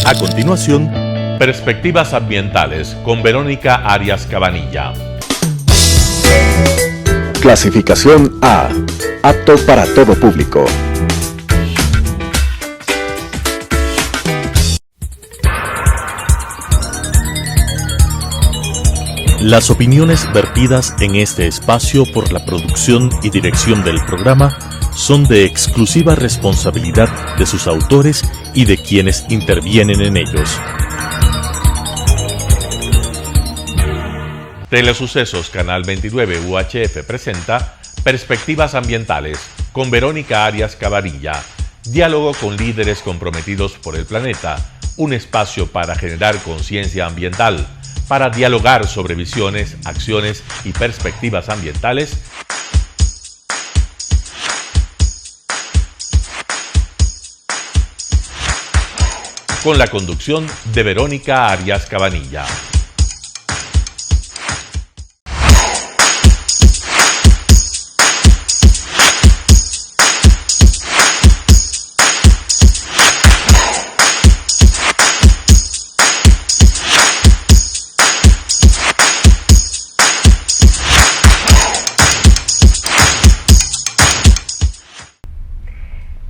A continuación, Perspectivas Ambientales con Verónica Arias Cabanilla. Clasificación A. Apto para todo público. Las opiniones vertidas en este espacio por la producción y dirección del programa son de exclusiva responsabilidad de sus autores y de quienes intervienen en ellos. Telesucesos Canal 29 UHF presenta Perspectivas Ambientales con Verónica Arias Cabanilla. Diálogo con líderes comprometidos por el planeta. Un espacio para generar conciencia ambiental, para dialogar sobre visiones, acciones y perspectivas ambientales. Con la conducción de Verónica Arias Cabanilla.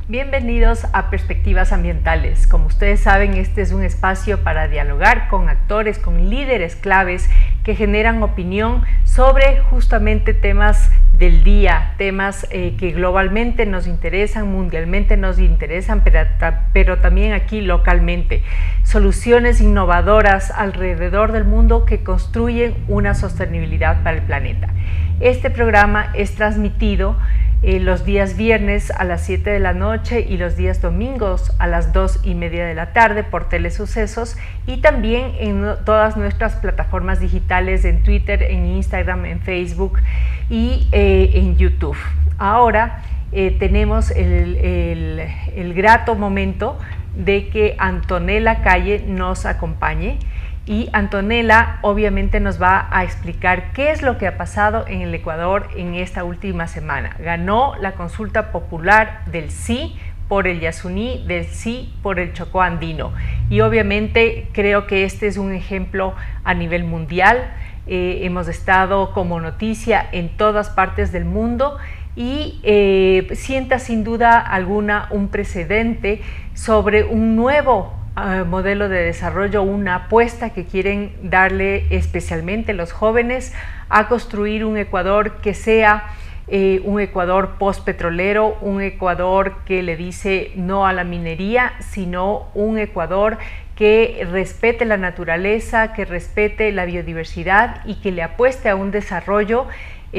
Bienvenidos a Perspectivas Ambientales. Como ustedes saben, este es un espacio para dialogar con actores, con líderes claves que generan opinión sobre justamente temas del día, temas que globalmente nos interesan, mundialmente nos interesan, pero también aquí localmente. Soluciones innovadoras alrededor del mundo que construyen una sostenibilidad para el planeta. Este programa es transmitido los días viernes a las 7 de la noche y los días domingos a las 2:30 de la tarde por Telesucesos, y también en todas nuestras plataformas digitales, en Twitter, en Instagram, en Facebook y en YouTube. Ahora tenemos el grato momento de que Antonella Calle nos acompañe. Y Antonella obviamente nos va a explicar qué es lo que ha pasado en el Ecuador en esta última semana. Ganó la consulta popular del sí por el Yasuní, del sí por el Chocó andino. Y obviamente creo que este es un ejemplo a nivel mundial. Hemos estado como noticia en todas partes del mundo y sienta sin duda alguna un precedente sobre un nuevo modelo de desarrollo, una apuesta que quieren darle especialmente los jóvenes a construir un Ecuador que sea un Ecuador postpetrolero, un Ecuador que le dice no a la minería, sino un Ecuador que respete la naturaleza, que respete la biodiversidad y que le apueste a un desarrollo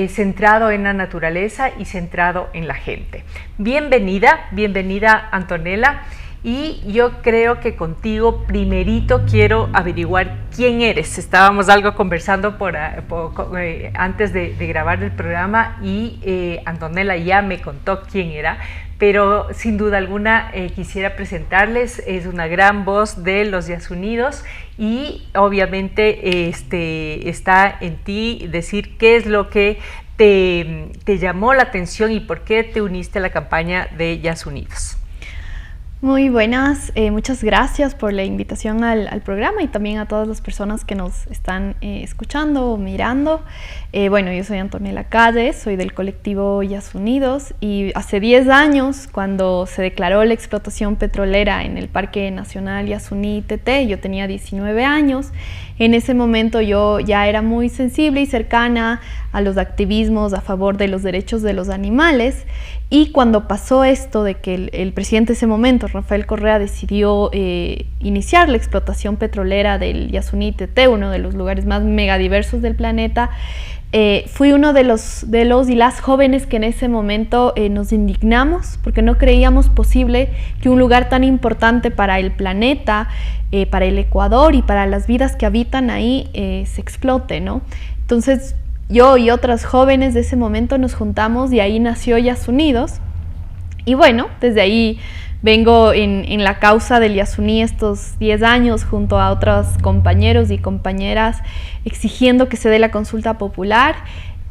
centrado en la naturaleza y centrado en la gente. Bienvenida Antonella. Y yo creo que contigo primerito quiero averiguar quién eres. Estábamos algo conversando antes de grabar el programa y Antonella ya me contó quién era, pero sin duda alguna quisiera presentarles. Es una gran voz de los Yasunidos y obviamente está en ti decir qué es lo que te llamó la atención y por qué te uniste a la campaña de Yasunidos. Muy buenas, muchas gracias por la invitación al programa y también a todas las personas que nos están escuchando o mirando. Bueno, yo soy Antonella Calle, soy del colectivo Yasunidos y hace 10 años, cuando se declaró la explotación petrolera en el Parque Nacional Yasuní-Teté, yo tenía 19 años. En ese momento yo ya era muy sensible y cercana a los activismos a favor de los derechos de los animales, y cuando pasó esto de que el presidente de ese momento, Rafael Correa, decidió iniciar la explotación petrolera del Yasuní-Teté, uno de los lugares más megadiversos del planeta, fui uno de los y las jóvenes que en ese momento nos indignamos porque no creíamos posible que un lugar tan importante para el planeta, para el Ecuador y para las vidas que habitan ahí se explote, ¿no? Entonces yo y otras jóvenes de ese momento nos juntamos y ahí nació Yasunidos. Y bueno, desde ahí vengo en la causa del Yasuní estos 10 años junto a otros compañeros y compañeras exigiendo que se dé la consulta popular.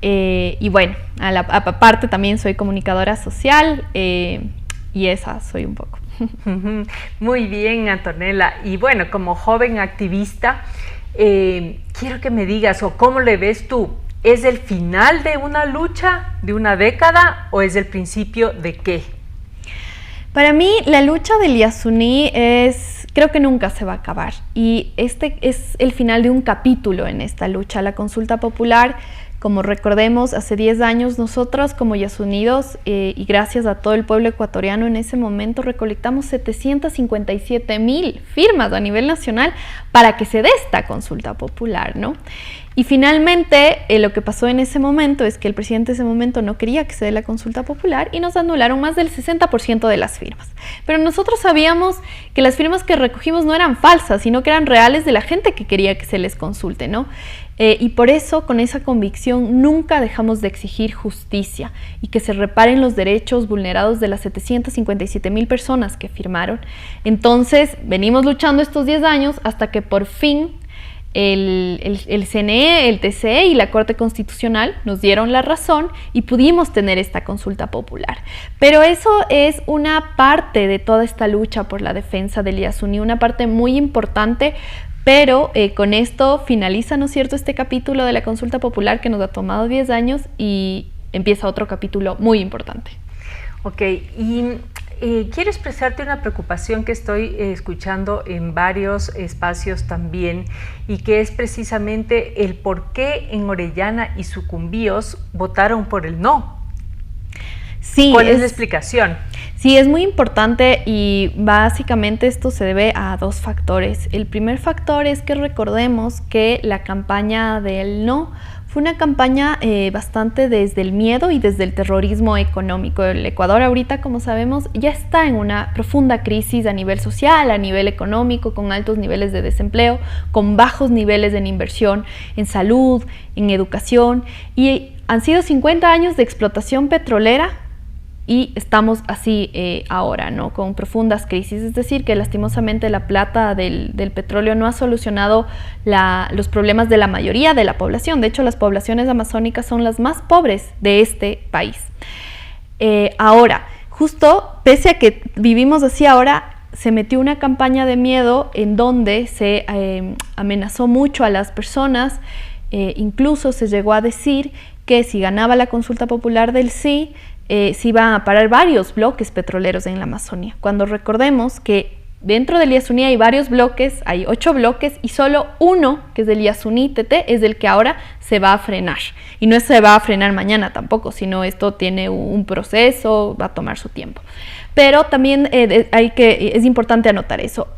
Y bueno, aparte también soy comunicadora social y y esa soy un poco. Muy bien, Antonella. Y bueno, como joven activista, quiero que me digas, o cómo le ves tú, ¿es el final de una lucha, de una década, o es el principio de qué? Para mí, la lucha del Yasuní creo que nunca se va a acabar, y este es el final de un capítulo en esta lucha. La consulta popular, como recordemos, hace 10 años nosotros como Yasunidos, y gracias a todo el pueblo ecuatoriano en ese momento, recolectamos 757,000 firmas a nivel nacional para que se dé esta consulta popular, ¿no? Y finalmente lo que pasó en ese momento es que el presidente de ese momento no quería que se dé la consulta popular y nos anularon más del 60% de las firmas. Pero nosotros sabíamos que las firmas que recogimos no eran falsas, sino que eran reales de la gente que quería que se les consulte, ¿no? Y por eso, con esa convicción, nunca dejamos de exigir justicia y que se reparen los derechos vulnerados de las 757,000 personas que firmaron. Entonces, venimos luchando estos 10 años hasta que por fin el CNE, el TCE y la Corte Constitucional nos dieron la razón y pudimos tener esta consulta popular. Pero eso es una parte de toda esta lucha por la defensa del Yasuní, una parte muy importante. Pero con esto finaliza, ¿no es cierto?, este capítulo de la consulta popular que nos ha tomado 10 años y empieza otro capítulo muy importante. Ok, y quiero expresarte una preocupación que estoy escuchando en varios espacios también, y que es precisamente el por qué en Orellana y Sucumbíos votaron por el no. Sí, ¿Cuál es la explicación? Sí, es muy importante, y básicamente esto se debe a dos factores. El primer factor es que recordemos que la campaña del no fue una campaña bastante desde el miedo y desde el terrorismo económico. El Ecuador ahorita, como sabemos, ya está en una profunda crisis a nivel social, a nivel económico, con altos niveles de desempleo, con bajos niveles en inversión, en salud, en educación, y han sido 50 años de explotación petrolera. Y estamos así ahora, ¿no?, con profundas crisis. Es decir, que lastimosamente la plata del petróleo no ha solucionado los problemas de la mayoría de la población. De hecho, las poblaciones amazónicas son las más pobres de este país. Ahora, justo pese a que vivimos así ahora, se metió una campaña de miedo en donde se amenazó mucho a las personas. Incluso se llegó a decir que si ganaba la consulta popular del sí, se iban a parar varios bloques petroleros en la Amazonía, cuando recordemos que dentro del Yasuní hay varios bloques, hay 8 bloques, y solo uno, que es del Yasuní TT, es el que ahora se va a frenar. Y no se va a frenar mañana tampoco, sino esto tiene un proceso, va a tomar su tiempo. Pero también es importante anotar eso.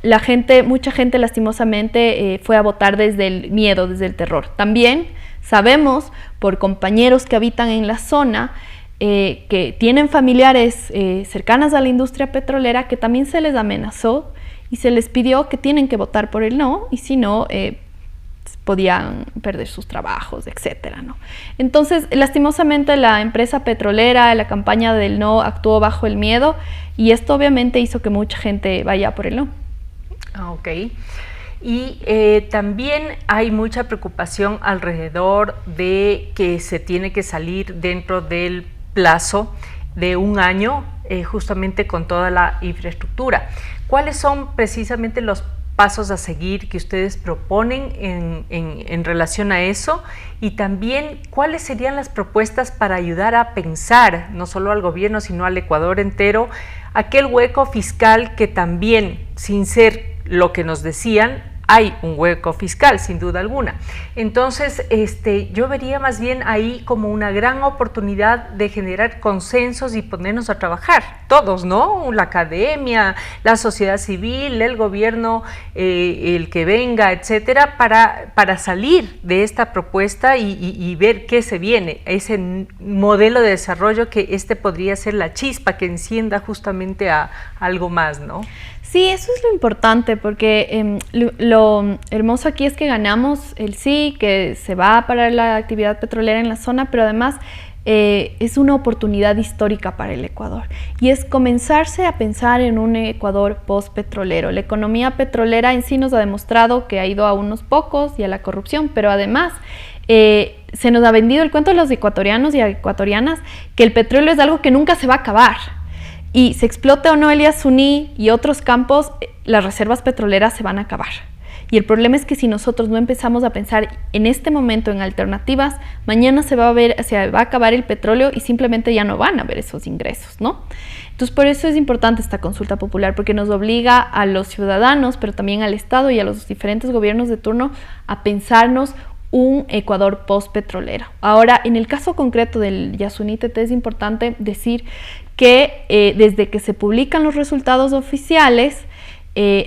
Mucha gente lastimosamente fue a votar desde el miedo, desde el terror. También sabemos por compañeros que habitan en la zona, que tienen familiares cercanas a la industria petrolera, que también se les amenazó y se les pidió que tienen que votar por el no, y si no, podían perder sus trabajos, etcétera, ¿no? Entonces, lastimosamente, la empresa petrolera, la campaña del no, actuó bajo el miedo, y esto obviamente hizo que mucha gente vaya por el no. Ok. Y también hay mucha preocupación alrededor de que se tiene que salir dentro del plazo de un año, justamente con toda la infraestructura. ¿Cuáles son precisamente los pasos a seguir que ustedes proponen en relación a eso? Y también, ¿cuáles serían las propuestas para ayudar a pensar, no solo al gobierno, sino al Ecuador entero, aquel hueco fiscal que también, sin ser lo que nos decían, hay un hueco fiscal, sin duda alguna? Entonces, yo vería más bien ahí como una gran oportunidad de generar consensos y ponernos a trabajar, todos, ¿no? La academia, la sociedad civil, el gobierno, el que venga, etcétera, para salir de esta propuesta y ver qué se viene, ese modelo de desarrollo que podría ser la chispa que encienda justamente a algo más, ¿no? Sí, eso es lo importante, porque lo hermoso aquí es que ganamos el sí, que se va a parar la actividad petrolera en la zona, pero además es una oportunidad histórica para el Ecuador, y es comenzarse a pensar en un Ecuador post-petrolero. La economía petrolera en sí nos ha demostrado que ha ido a unos pocos y a la corrupción, pero además se nos ha vendido el cuento a los ecuatorianos y a ecuatorianas que el petróleo es algo que nunca se va a acabar. y se explote o no el Yasuní y otros campos, las reservas petroleras se van a acabar. Y el problema es que si nosotros no empezamos a pensar en este momento en alternativas, mañana se va a acabar el petróleo y simplemente ya no van a haber esos ingresos, ¿no? Entonces, por eso es importante esta consulta popular, porque nos obliga a los ciudadanos, pero también al Estado y a los diferentes gobiernos de turno a pensarnos un Ecuador post-petrolero. Ahora, en el caso concreto del Yasuní TT es importante decir que desde que se publican los resultados oficiales,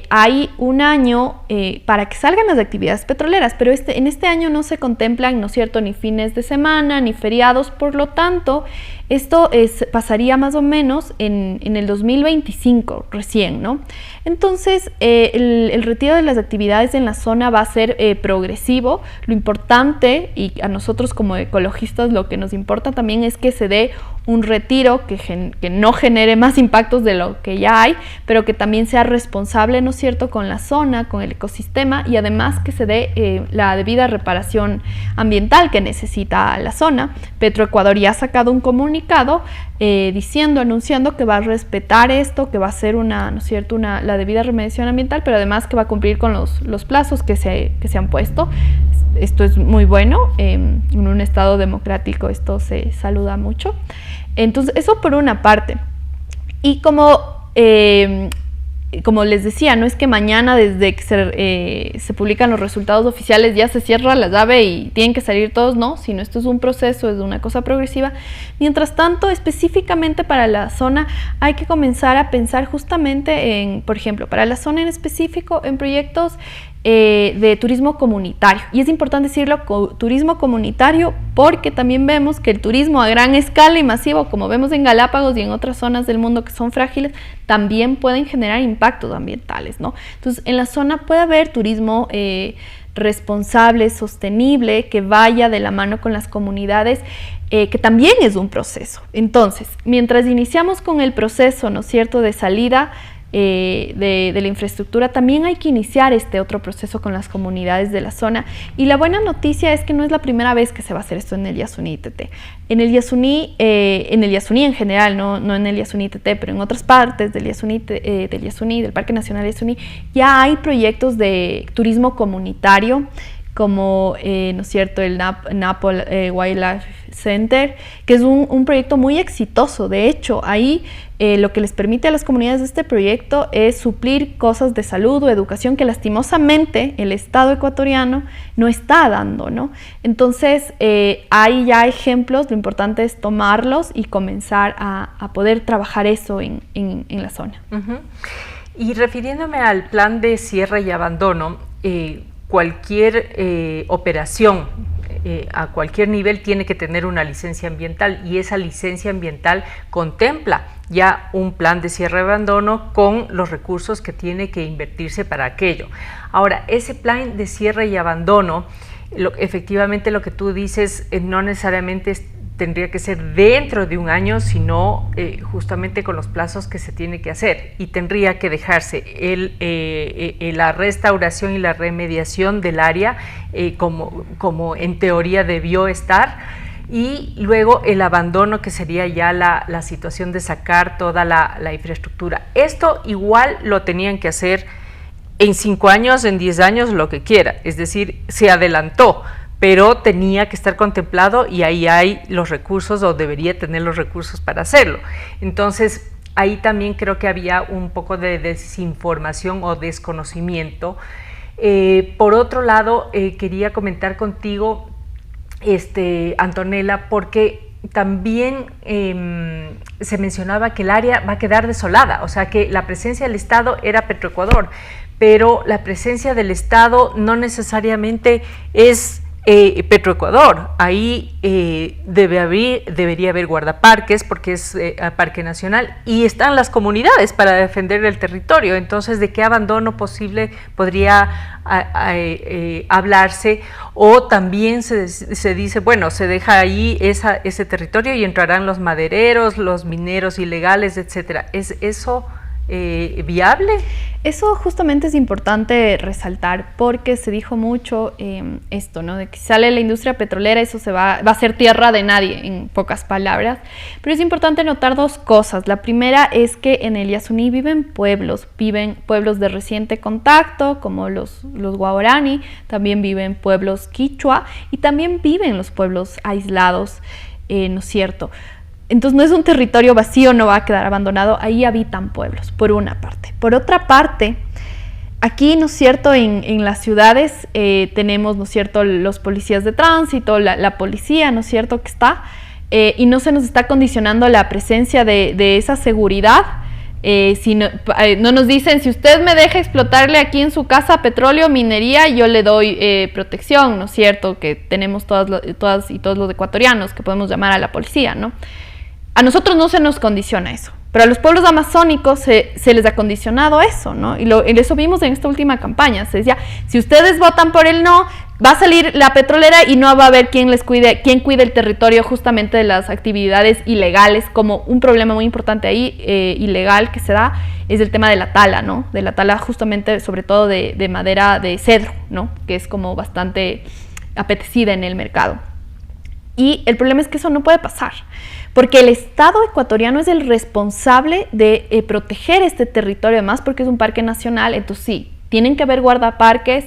hay un año para que salgan las actividades petroleras, pero en este año no se contemplan, ¿no es cierto?, ni fines de semana, ni feriados, por lo tanto, esto pasaría más o menos en el 2025 recién, ¿no? Entonces, el retiro de las actividades en la zona va a ser progresivo. Lo importante, y a nosotros como ecologistas lo que nos importa también es que se dé un retiro que no genere más impactos de lo que ya hay, pero que también sea responsable, ¿no es cierto?, con la zona, con el ecosistema, y además que se dé la debida reparación ambiental que necesita la zona. Petroecuador ya ha sacado un comunicado anunciando que va a respetar esto, que va a hacer ¿no es cierto?, la debida remediación ambiental, pero además que va a cumplir con los plazos que se han puesto. Esto es muy bueno, en un estado democrático esto se saluda mucho. Entonces, eso por una parte. Y como les decía, no es que mañana desde que se publican los resultados oficiales ya se cierra la llave y tienen que salir todos, no, sino esto es un proceso, es una cosa progresiva. Mientras tanto, específicamente para la zona hay que comenzar a pensar justamente en, por ejemplo, para la zona en específico, en proyectos de turismo comunitario. Y es importante decirlo, turismo comunitario, porque también vemos que el turismo a gran escala y masivo, como vemos en Galápagos y en otras zonas del mundo que son frágiles, también pueden generar impactos ambientales, ¿no? Entonces, en la zona puede haber turismo responsable, sostenible, que vaya de la mano con las comunidades, que también es un proceso. Entonces, mientras iniciamos con el proceso, ¿no es cierto?, de salida de la infraestructura, también hay que iniciar este otro proceso con las comunidades de la zona. Y la buena noticia es que no es la primera vez que se va a hacer esto en el Yasuní TT. En el Yasuní en general, no en el Yasuní TT, pero en otras partes del Yasuní, del Parque Nacional Yasuní, ya hay proyectos de turismo comunitario, como, ¿no es cierto?, el Napo Wildlife Center, que es un proyecto muy exitoso. De hecho, ahí lo que les permite a las comunidades de este proyecto es suplir cosas de salud o educación que lastimosamente el Estado ecuatoriano no está dando, ¿no? Entonces, hay ya ejemplos, lo importante es tomarlos y comenzar a poder trabajar eso en la zona. Uh-huh. Y refiriéndome al plan de cierre y abandono, cualquier operación a cualquier nivel tiene que tener una licencia ambiental, y esa licencia ambiental contempla ya un plan de cierre y abandono con los recursos que tiene que invertirse para aquello. Ahora, ese plan de cierre y abandono, efectivamente lo que tú dices, no necesariamente tendría que ser dentro de un año, sino justamente con los plazos que se tiene que hacer, y tendría que dejarse la restauración y la remediación del área como en teoría debió estar, y luego el abandono, que sería ya la situación de sacar toda la infraestructura. Esto igual lo tenían que hacer en 5 años, en 10 años, lo que quiera, es decir, se adelantó, pero tenía que estar contemplado, y ahí hay los recursos, o debería tener los recursos para hacerlo. Entonces, ahí también creo que había un poco de desinformación o desconocimiento. Por otro lado, quería comentar contigo, Antonella, porque también se mencionaba que el área va a quedar desolada, o sea que la presencia del Estado era Petroecuador, pero la presencia del Estado no necesariamente es Petroecuador. Ahí debería haber guardaparques, porque es parque nacional, y están las comunidades para defender el territorio. Entonces, ¿de qué abandono posible podría hablarse? O también se dice, bueno, se deja ahí ese territorio y entrarán los madereros, los mineros ilegales, etcétera. ¿Es eso viable? Eso justamente es importante resaltar porque se dijo mucho esto, ¿no? De que si sale la industria petrolera eso va a ser tierra de nadie, en pocas palabras. Pero es importante notar dos cosas. La primera es que en el Yasuní viven pueblos de reciente contacto, como los guaraní, también viven pueblos quichua y también viven los pueblos aislados, ¿no es cierto? Entonces no es un territorio vacío, no va a quedar abandonado, ahí habitan pueblos, por una parte. Por otra parte, aquí, ¿no es cierto?, en las ciudades tenemos, ¿no es cierto?, los policías de tránsito, la policía, ¿no es cierto?, que está, y no se nos está condicionando la presencia de esa seguridad. No nos dicen, si usted me deja explotarle aquí en su casa petróleo, minería, yo le doy protección, ¿no es cierto?, que tenemos todas y todos los ecuatorianos que podemos llamar a la policía, ¿no? A nosotros no se nos condiciona eso, pero a los pueblos amazónicos se les ha condicionado eso, ¿no? Y eso vimos en esta última campaña. Se decía, si ustedes votan por el no, va a salir la petrolera y no va a haber quien cuide el territorio justamente de las actividades ilegales. Como un problema muy importante ahí, ilegal, que se da, es el tema de la tala, ¿no? De la tala justamente, sobre todo de madera de cedro, ¿no? Que es como bastante apetecida en el mercado. Y el problema es que eso no puede pasar, porque el Estado ecuatoriano es el responsable de proteger este territorio, además porque es un parque nacional. Entonces sí, tienen que haber guardaparques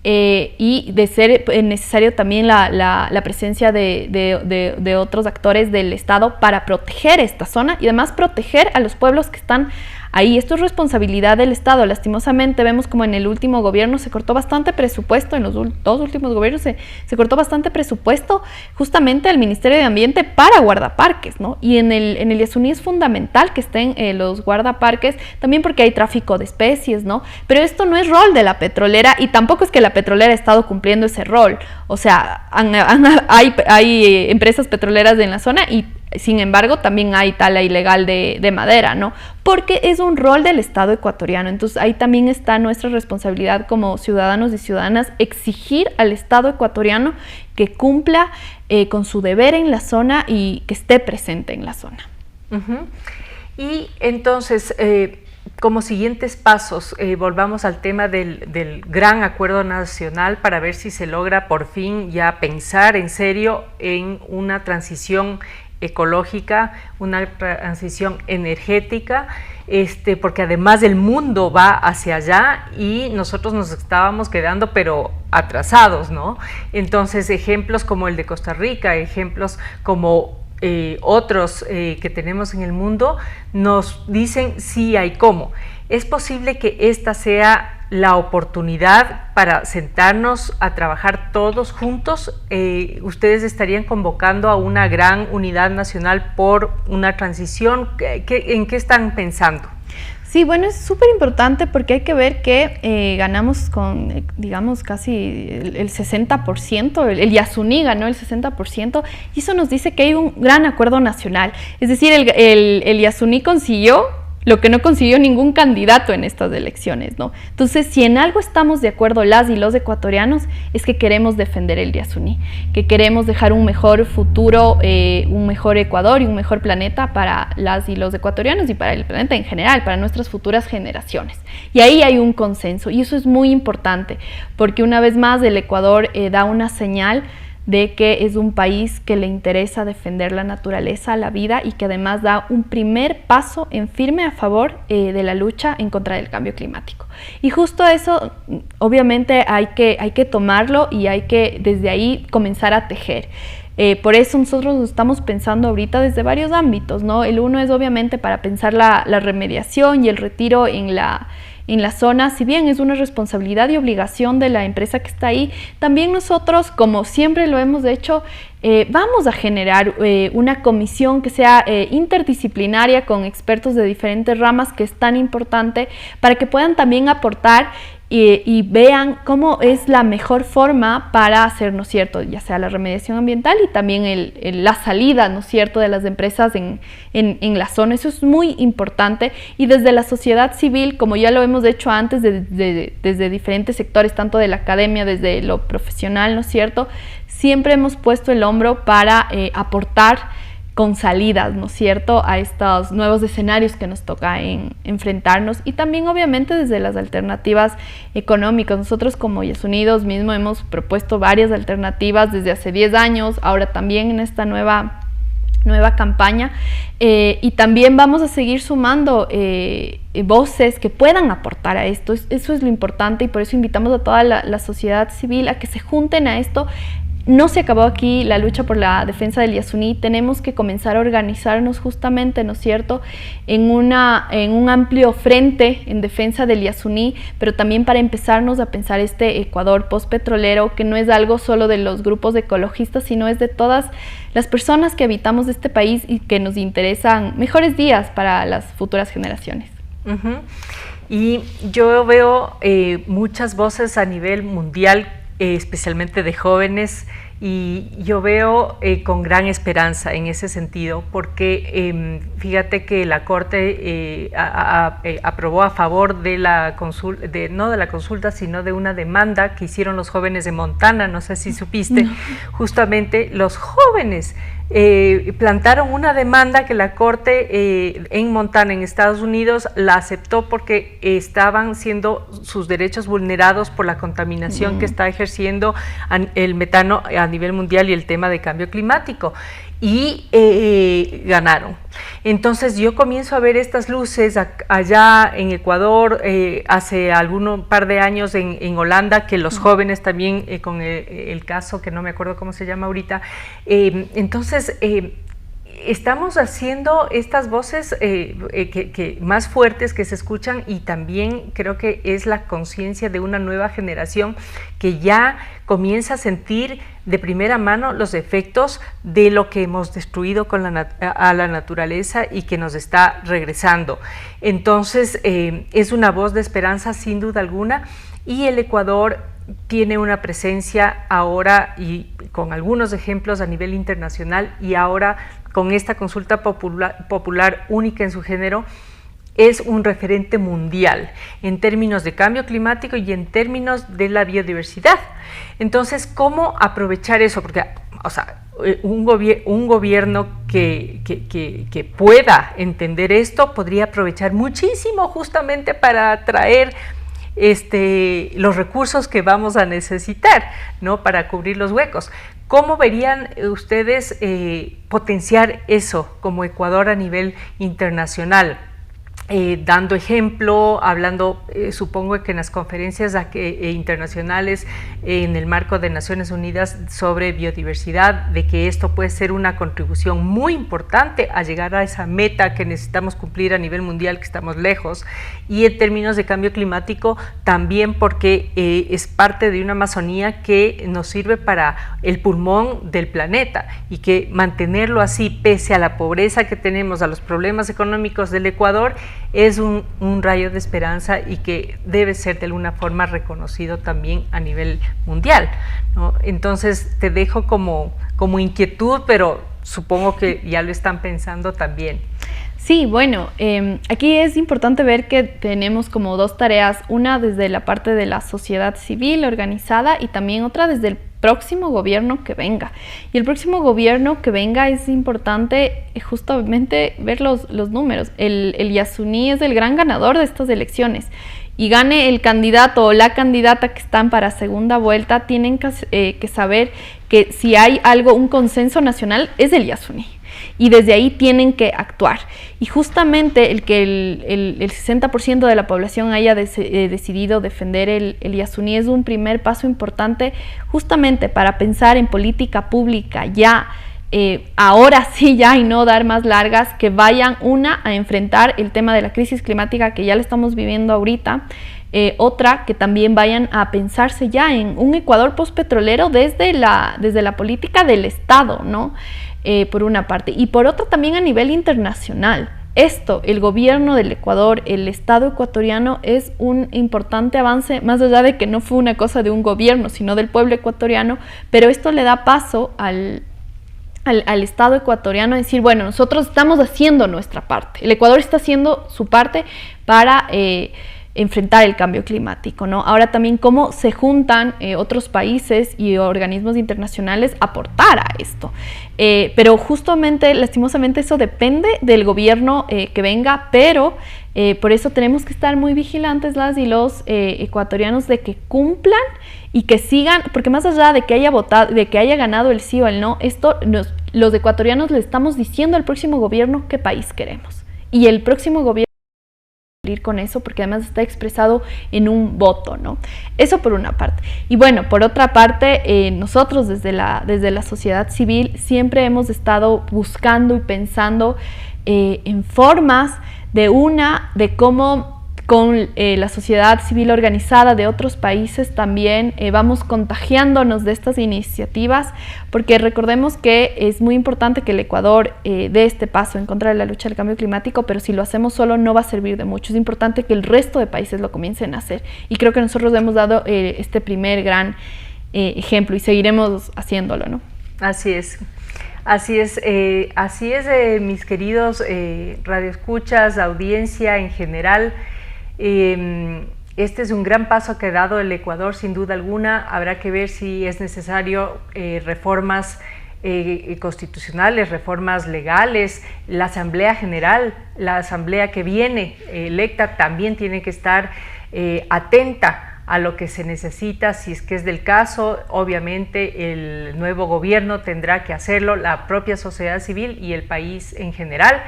y de ser necesario también la presencia de otros actores del Estado para proteger esta zona y además proteger a los pueblos que están ahí. Esto es responsabilidad del Estado. Lastimosamente vemos como en el último gobierno se cortó bastante presupuesto, en los dos últimos gobiernos se cortó bastante presupuesto justamente al Ministerio de Ambiente para guardaparques, ¿no? Y en el Yasuní es fundamental que estén los guardaparques, también porque hay tráfico de especies, ¿no? Pero esto no es rol de la petrolera y tampoco es que la petrolera ha estado cumpliendo ese rol. O sea, hay empresas petroleras en la zona y sin embargo, también hay tala ilegal de madera, ¿no? Porque es un rol del Estado ecuatoriano. Entonces, ahí también está nuestra responsabilidad como ciudadanos y ciudadanas, exigir al Estado ecuatoriano que cumpla con su deber en la zona y que esté presente en la zona. Uh-huh. Y entonces, como siguientes pasos, volvamos al tema del gran acuerdo nacional para ver si se logra por fin ya pensar en serio en una transición ecológica, una transición energética, porque además el mundo va hacia allá y nosotros nos estábamos quedando pero atrasados, ¿no? Entonces ejemplos como el de Costa Rica, ejemplos como otros que tenemos en el mundo nos dicen sí hay cómo. Es posible que esta sea la oportunidad para sentarnos a trabajar todos juntos. Ustedes estarían convocando a una gran unidad nacional por una transición. ¿En qué están pensando? Sí, bueno, es súper importante porque hay que ver que ganamos con, digamos, casi el 60%, el Yasuní ganó el 60%, y eso nos dice que hay un gran acuerdo nacional. Es decir, el Yasuní consiguió lo que no consiguió ningún candidato en estas elecciones, ¿no? Entonces, si en algo estamos de acuerdo las y los ecuatorianos, es que queremos defender el Yasuní, que queremos dejar un mejor futuro, un mejor Ecuador y un mejor planeta para las y los ecuatorianos y para el planeta en general, para nuestras futuras generaciones. Y ahí hay un consenso, y eso es muy importante, porque una vez más el Ecuador da una señal de que es un país que le interesa defender la naturaleza, la vida, y que además da un primer paso en firme a favor de la lucha en contra del cambio climático. Y justo eso, obviamente, hay que tomarlo y hay que desde ahí comenzar a tejer. Por eso nosotros lo estamos pensando ahorita desde varios ámbitos, ¿no? El uno es obviamente para pensar la remediación y el retiro en la zona. Si bien es una responsabilidad y obligación de la empresa que está ahí, también nosotros, como siempre lo hemos hecho, vamos a generar una comisión que sea interdisciplinaria con expertos de diferentes ramas, que es tan importante para que puedan también aportar y vean cómo es la mejor forma para hacer, ¿no es cierto?, ya sea la remediación ambiental y también la salida, ¿no es cierto?, de las empresas en la zona. Eso es muy importante, y desde la sociedad civil, como ya lo hemos hecho antes, desde diferentes sectores, tanto de la academia, desde lo profesional, ¿no es cierto?, siempre hemos puesto el hombro para aportar con salidas, ¿no es cierto?, a estos nuevos escenarios que nos toca enfrentarnos, y también obviamente desde las alternativas económicas. Nosotros como Yes Unidos mismo hemos propuesto varias alternativas desde hace 10 años, ahora también en esta nueva campaña, y también vamos a seguir sumando voces que puedan aportar a esto. Eso es lo importante, y por eso invitamos a toda la sociedad civil a que se junten a esto. No se acabó aquí la lucha por la defensa del Yasuní, tenemos que comenzar a organizarnos justamente, ¿no es cierto?, en un amplio frente en defensa del Yasuní, pero también para empezarnos a pensar este Ecuador postpetrolero, que no es algo solo de los grupos ecologistas, sino es de todas las personas que habitamos este país y que nos interesan mejores días para las futuras generaciones. Uh-huh. Y yo veo muchas voces a nivel mundial, especialmente de jóvenes, y yo veo con gran esperanza en ese sentido, porque fíjate que la Corte aprobó a favor de la consulta, no de la consulta, sino de una demanda que hicieron los jóvenes de Montana, no sé si supiste, no. Justamente los jóvenes plantaron una demanda que la Corte en Montana, en Estados Unidos, la aceptó porque estaban siendo sus derechos vulnerados por la contaminación que está ejerciendo el metano a nivel mundial y el tema de cambio climático, y ganaron. Entonces yo comienzo a ver estas luces allá en Ecuador, hace par de años en Holanda, que los jóvenes también, con el caso que no me acuerdo cómo se llama ahorita, entonces estamos haciendo estas voces que más fuertes que se escuchan, y también creo que es la conciencia de una nueva generación que ya comienza a sentir de primera mano los efectos de lo que hemos destruido a la naturaleza y que nos está regresando. Entonces es una voz de esperanza sin duda alguna, y el Ecuador tiene una presencia ahora, y con algunos ejemplos a nivel internacional, y ahora con esta consulta popular única en su género, es un referente mundial en términos de cambio climático y en términos de la biodiversidad. Entonces, ¿cómo aprovechar eso? Porque, o sea, un gobierno que pueda entender esto podría aprovechar muchísimo justamente para atraer los recursos que vamos a necesitar, ¿no?, para cubrir los huecos. ¿Cómo verían ustedes potenciar eso como Ecuador a nivel internacional? Dando ejemplo, hablando, supongo que en las conferencias internacionales en el marco de Naciones Unidas sobre biodiversidad, de que esto puede ser una contribución muy importante a llegar a esa meta que necesitamos cumplir a nivel mundial, que estamos lejos, y en términos de cambio climático también, porque es parte de una Amazonía que nos sirve para el pulmón del planeta, y que mantenerlo así, pese a la pobreza que tenemos, a los problemas económicos del Ecuador, es un rayo de esperanza, y que debe ser de alguna forma reconocido también a nivel mundial, ¿no? Entonces te dejo como inquietud, pero supongo que ya lo están pensando también. Sí, bueno, aquí es importante ver que tenemos como dos tareas, una desde la parte de la sociedad civil organizada, y también otra desde el próximo gobierno que venga. Y el próximo gobierno que venga es importante justamente ver los números. El Yasuní es el gran ganador de estas elecciones, y gane el candidato o la candidata que están para segunda vuelta, tienen que saber que si hay un consenso nacional es el Yasuní, y desde ahí tienen que actuar. Y justamente el que el 60% de la población haya decidido defender el Yasuní es un primer paso importante justamente para pensar en política pública ya, ahora sí ya, y no dar más largas, que vayan a enfrentar el tema de la crisis climática que ya lo estamos viviendo ahorita. Otra, que también vayan a pensarse ya en un Ecuador postpetrolero desde la política del Estado, ¿no? Por una parte, y por otra también a nivel internacional. El gobierno del Ecuador, el Estado ecuatoriano, es un importante avance, más allá de que no fue una cosa de un gobierno, sino del pueblo ecuatoriano, pero esto le da paso al Estado ecuatoriano a decir, bueno, nosotros estamos haciendo nuestra parte, el Ecuador está haciendo su parte para enfrentar el cambio climático, ¿no? Ahora también cómo se juntan otros países y organismos internacionales a aportar a esto. Pero justamente, lastimosamente, eso depende del gobierno que venga, pero por eso tenemos que estar muy vigilantes las y los ecuatorianos de que cumplan y que sigan, porque más allá de que haya votado, de que haya ganado el sí o el no, esto los ecuatorianos le estamos diciendo al próximo gobierno qué país queremos. Y el próximo gobierno cumplir con eso, porque además está expresado en un voto, ¿no? Eso por una parte. Y bueno, por otra parte, nosotros desde la sociedad civil siempre hemos estado buscando y pensando en formas de cómo con la sociedad civil organizada de otros países también vamos contagiándonos de estas iniciativas, porque recordemos que es muy importante que el Ecuador dé este paso en contra de la lucha del cambio climático, pero si lo hacemos solo no va a servir de mucho. Es importante que el resto de países lo comiencen a hacer, y creo que nosotros hemos dado este primer gran ejemplo y seguiremos haciéndolo, ¿no? Así es. Así es, mis queridos radioescuchas, audiencia en general. Este es un gran paso que ha dado el Ecuador, sin duda alguna. Habrá que ver si es necesario reformas constitucionales, reformas legales. La Asamblea General, la Asamblea que viene electa, también tiene que estar atenta a lo que se necesita, si es que es del caso. Obviamente el nuevo gobierno tendrá que hacerlo, la propia sociedad civil y el país en general,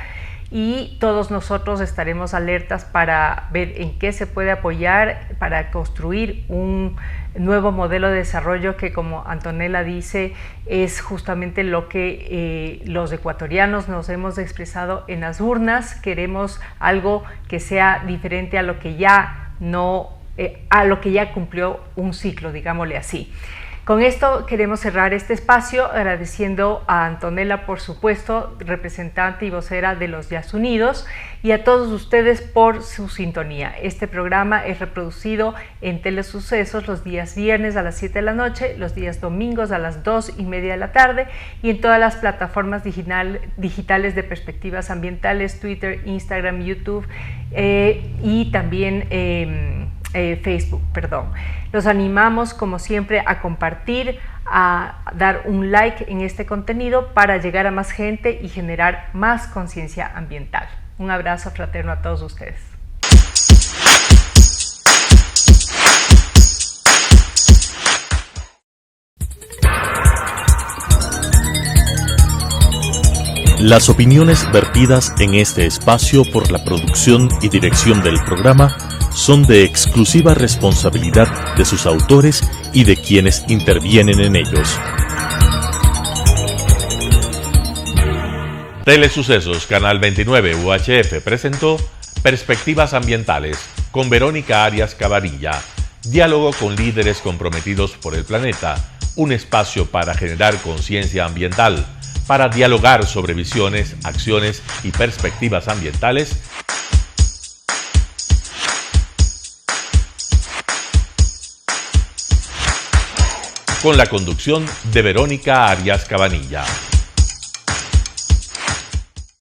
y todos nosotros estaremos alertas para ver en qué se puede apoyar para construir un nuevo modelo de desarrollo que, como Antonella dice, es justamente lo que los ecuatorianos nos hemos expresado en las urnas. Queremos algo que sea diferente a lo que ya cumplió un ciclo, digámosle así. Con esto queremos cerrar este espacio agradeciendo a Antonella, por supuesto, representante y vocera de los Días Unidos, y a todos ustedes por su sintonía. Este programa es reproducido en Telesucesos los días viernes a las 7 de la noche, los días domingos a las 2:30 de la tarde, y en todas las plataformas digitales de Perspectivas Ambientales, Twitter, Instagram, YouTube y también Facebook, perdón. Los animamos, como siempre, a compartir, a dar un like en este contenido para llegar a más gente y generar más conciencia ambiental. Un abrazo fraterno a todos ustedes. Las opiniones vertidas en este espacio por la producción y dirección del programa son de exclusiva responsabilidad de sus autores y de quienes intervienen en ellos. Telesucesos, Canal 29 UHF presentó Perspectivas Ambientales con Verónica Arias Cabanilla. Diálogo con líderes comprometidos por el planeta, un espacio para generar conciencia ambiental, para dialogar sobre visiones, acciones y perspectivas ambientales. Con la conducción de Verónica Arias Cabanilla.